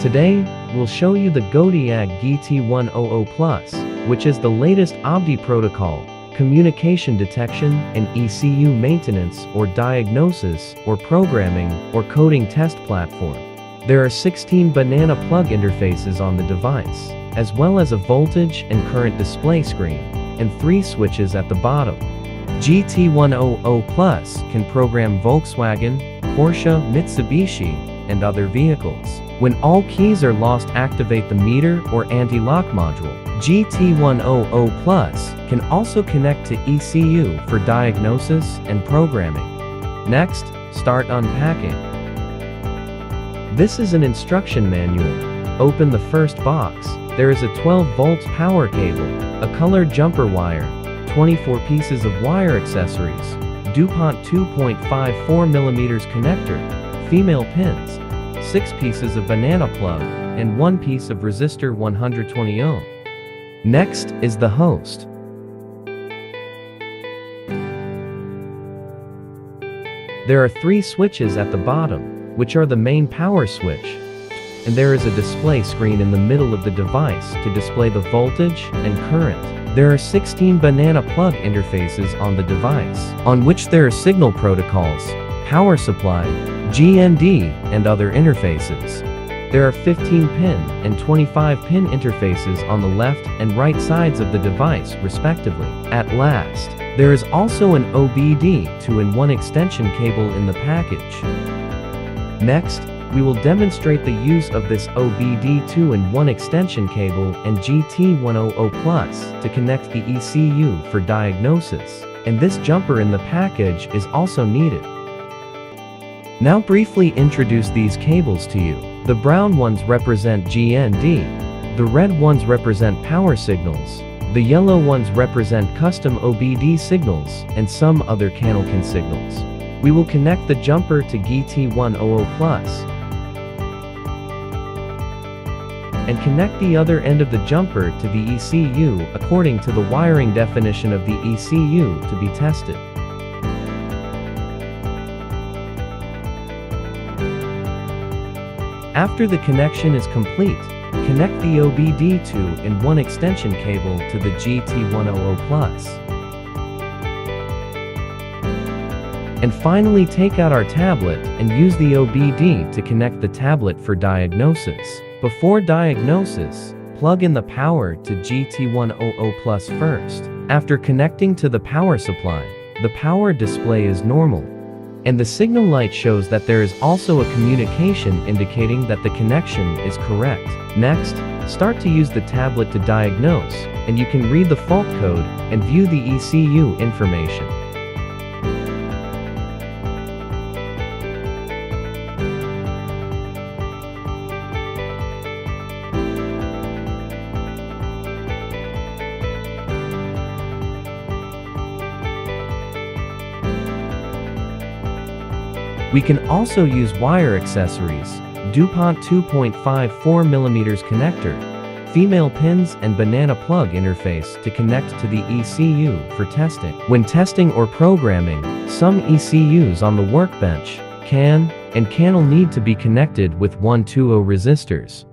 Today, we'll show you the GODIAG GT100 Plus, which is the latest OBDII protocol, communication detection and ECU maintenance or diagnosis or programming or coding test platform. There are 16 banana plug interfaces on the device, as well as a voltage and current display screen, and 3 switches at the bottom. GT100 Plus can program Volkswagen, Porsche, Mitsubishi, and other vehicles. When all keys are lost, activate the meter or anti-lock module. GT100 Plus can also connect to ECU for diagnosis and programming. Next, start unpacking. This is an instruction manual. Open the first box. There is a 12 volts power cable, a colored jumper wire, 24 pieces of wire accessories, DuPont 2.54mm connector, female pins, 6 pieces of banana plug, and 1 piece of resistor 120 ohm. Next is the host. There are 3 switches at the bottom, which are the main power switch, and there is a display screen in the middle of the device to display the voltage and current. There are 16 banana plug interfaces on the device, on which there are signal protocols, power supply, GND, and other interfaces. There are 15-pin and 25-pin interfaces on the left and right sides of the device, respectively. At last, there is also an OBDII 2-in-1 extension cable in the package. Next, we will demonstrate the use of this OBDII 2-in-1 extension cable and GT100 Plus to connect the ECU for diagnosis, and this jumper in the package is also needed. Now briefly introduce these cables to you. The brown ones represent GND, the red ones represent power signals, the yellow ones represent custom OBDII signals and some other CANBUS signals. We will connect the jumper to GT100 Plus and connect the other end of the jumper to the ECU according to the wiring definition of the ECU to be tested. After the connection is complete, connect the OBDII 2-in-1 extension cable to the GT100 Plus. And finally take out our tablet and use the OBDII to connect the tablet for diagnosis. Before diagnosis, plug in the power to GT100 Plus first. After connecting to the power supply, the power display is normal, and the signal light shows that there is also a communication indicating that the connection is correct. Next, start to use the tablet to diagnose, and you can read the fault code and view the ECU information. We can also use wire accessories, DuPont 2.54mm connector, female pins and banana plug interface to connect to the ECU for testing. When testing or programming, some ECUs on the workbench can and cannot need to be connected with 120 resistors.